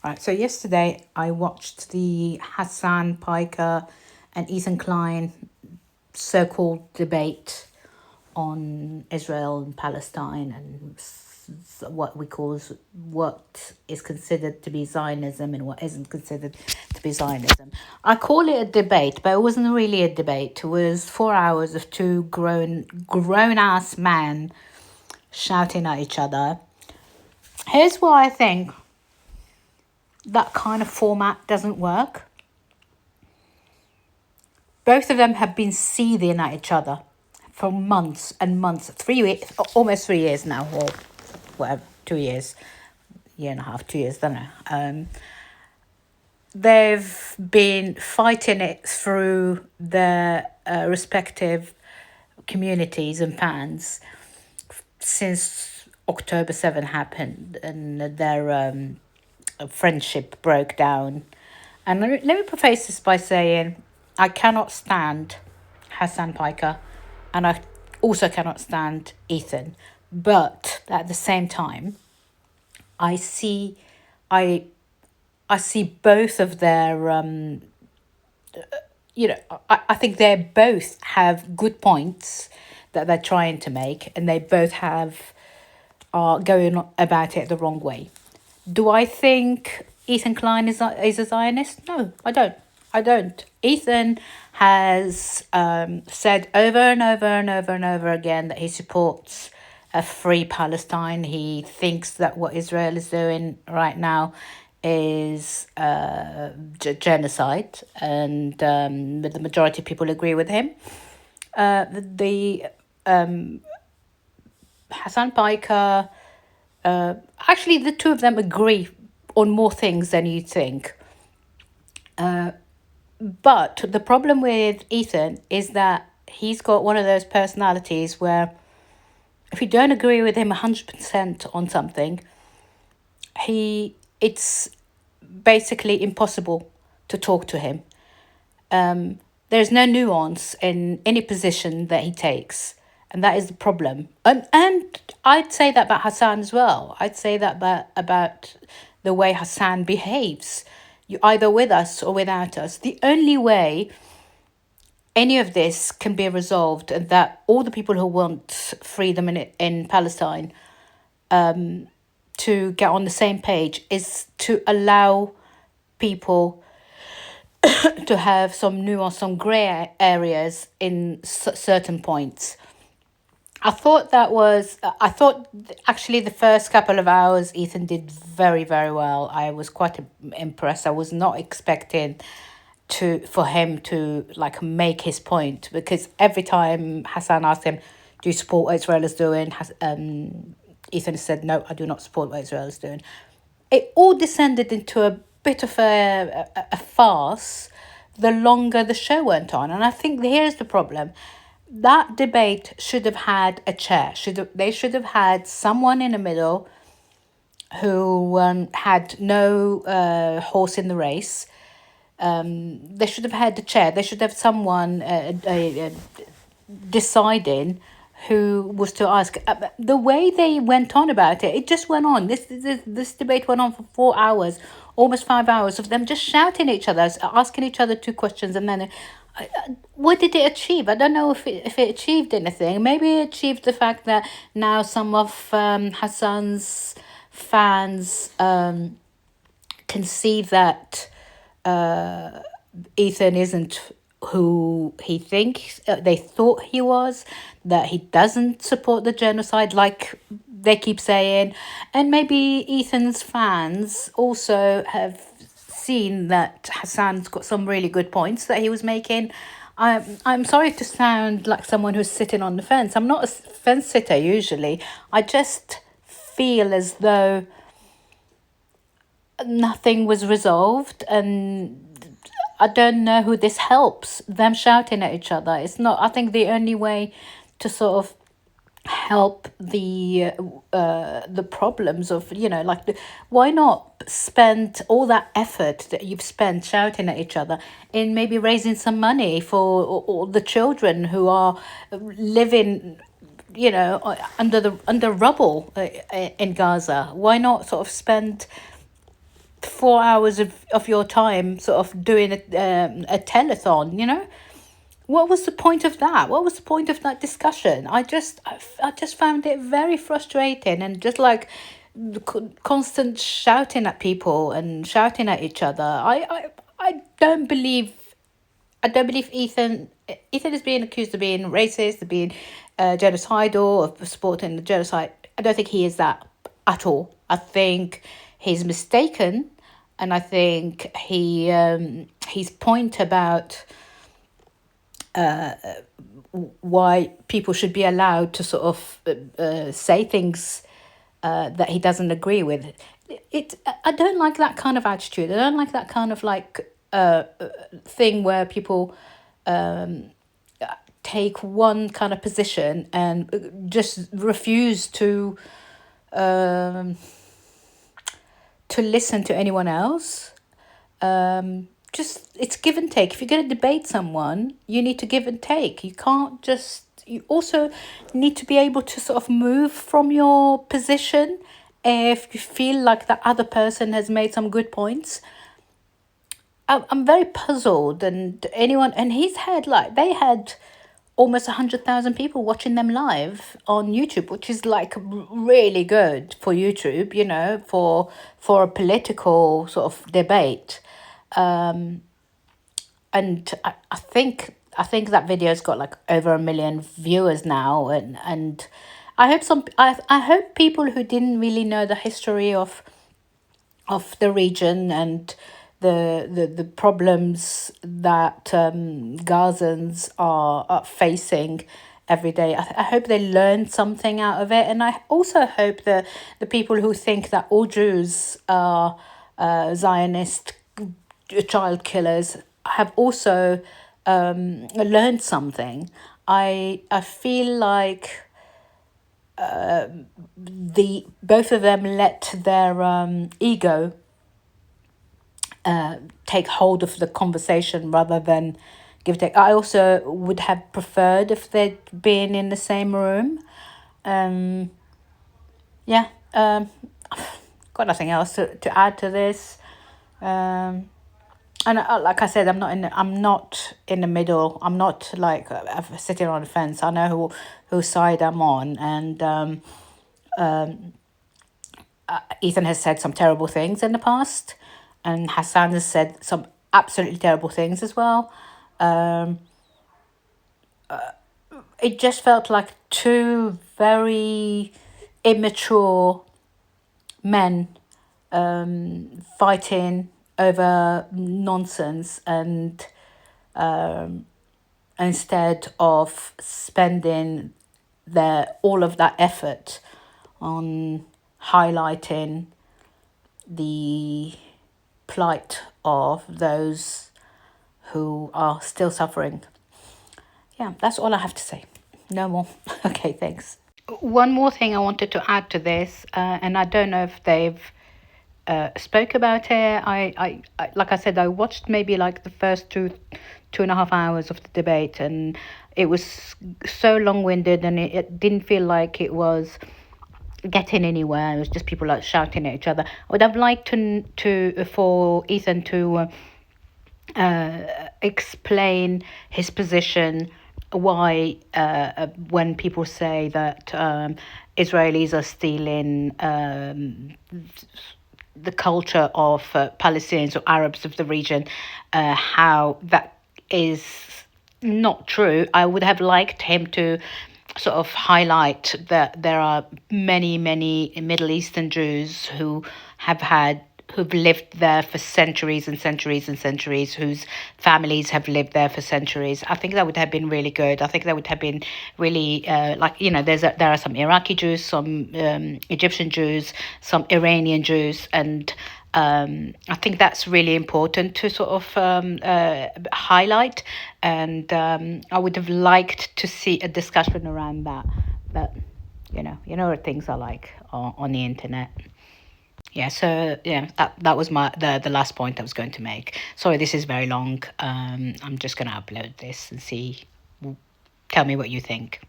Right. So yesterday I watched the Hassan Piker and Ethan Klein so-called debate on Israel and Palestine and what is considered to be Zionism and what isn't considered to be Zionism. I call it a debate, but it wasn't really a debate. It was 4 hours of two grown ass men shouting at each other. Here's why I think that kind of format doesn't work. Both of them have been seething at each other for months and months, almost 3 years now, or whatever, 2 years, year and a half, 2 years, don't know. They've been fighting it through their respective communities and fans since October 7 happened and their friendship broke down. And let me preface this by saying I cannot stand Hassan Piker and I also cannot stand Ethan. But at the same time, I see I I see both of their I think they both have good points that they're trying to make and they both are going about it the wrong way. Do I think Ethan Klein is a Zionist? No, I don't. I don't. Ethan has said over and over and over and over again that he supports a free Palestine. He thinks that what Israel is doing right now is genocide, and the majority of people agree with him. The Hassan Piker, actually, the two of them agree on more things than you think. But the problem with Ethan is that he's got one of those personalities where if you don't agree with him 100% on something, it's basically impossible to talk to him. There's no nuance in any position that he takes, and that is the problem. And I'd say that about Hassan as well. I'd say that about the way Hassan behaves. You either with us or without us. The only way any of this can be resolved, and that all the people who want freedom in Palestine to get on the same page, is to allow people to have some nuance, some grey areas in certain points. I thought actually the first couple of hours Ethan did very, very well. I was quite impressed. I was not expecting for him to like make his point, because every time Hassan asked him, do you support what Israel is doing? Ethan said, no, I do not support what Israel is doing. It all descended into a bit of a farce the longer the show went on. And I think here's the problem. That debate should have had a chair. They should have had someone in the middle who had no horse in the race. They should have had a chair. They should have someone deciding who was to ask. The way they went on about it, it just went on. This debate went on for 4 hours, almost 5 hours of them just shouting at each other, asking each other two questions, and then what did it achieve? I don't know if it achieved anything. Maybe it achieved the fact that now some of Hassan's fans can see that Ethan isn't who they thought he was, that he doesn't support the genocide like they keep saying. And maybe Ethan's fans also have seen that Hassan's got some really good points that he was making. I'm sorry to sound like someone who's sitting on the fence. I'm not a fence sitter usually. I just feel as though nothing was resolved, and I don't know who this helps. Them shouting at each other. It's not. I think the only way to sort of help the problems of why not spend all that effort that you've spent shouting at each other in maybe raising some money for all the children who are living under rubble in Gaza? Why not sort of spend 4 hours of your time sort of doing a telethon, you know? What was the point of that? What was the point of that discussion? I just found it very frustrating, and just like constant shouting at people and shouting at each other. I don't believe Ethan is being accused of being racist, of being genocidal, of supporting the genocide. I don't think he is that at all. I think he's mistaken, and I think his point about why people should be allowed to sort of say things that he doesn't agree with. I don't like that kind of attitude. I don't like that kind of like thing where people take one kind of position and just refuse to listen to anyone else. Just it's give and take. If you're going to debate someone, you need to give and take. You can't just. You also need to be able to sort of move from your position if you feel like the other person has made some good points. I'm very puzzled, and they had almost 100,000 people watching them live on YouTube, which is like really good for YouTube, you know, for a political sort of debate. And I think that video's got like over 1 million viewers now, and I hope people who didn't really know the history of the region and the problems that Gazans are facing every day. I hope they learn something out of it, and I also hope the people who think that all Jews are Zionist child killers have also learned something. I feel like the both of them let their ego take hold of the conversation rather than give take. I also would have preferred if they'd been in the same room. Yeah, got nothing else to add to this. And like I said, I'm not in the middle. I'm not like sitting on the fence. I know whose side I'm on, and Ethan has said some terrible things in the past, and Hassan has said some absolutely terrible things as well. It just felt like two very immature men fighting over nonsense, and instead of spending all of that effort on highlighting the plight of those who are still suffering. Yeah, that's all I have to say. No more. Okay, thanks. One more thing I wanted to add to this, and I don't know if they've spoke about it. I like I said, I watched maybe like the first 2.5 hours of the debate, and it was so long-winded, and it didn't feel like it was getting anywhere. It was just people like shouting at each other. I would have liked for Ethan to explain his position, why when people say that Israelis are stealing the culture of Palestinians or Arabs of the region, how that is not true. I would have liked him to sort of highlight that there are many Middle Eastern Jews who've lived there for centuries and centuries and centuries, whose families have lived there for centuries. I think that would have been really good. I think that would have been really there are some Iraqi Jews, some Egyptian Jews, some Iranian Jews, and I think that's really important to sort of highlight. And I would have liked to see a discussion around that. But you know what things are like on the internet. Yeah, so yeah, that was the last point I was going to make. Sorry, this is very long. I'm just going to upload this and see. Tell me what you think.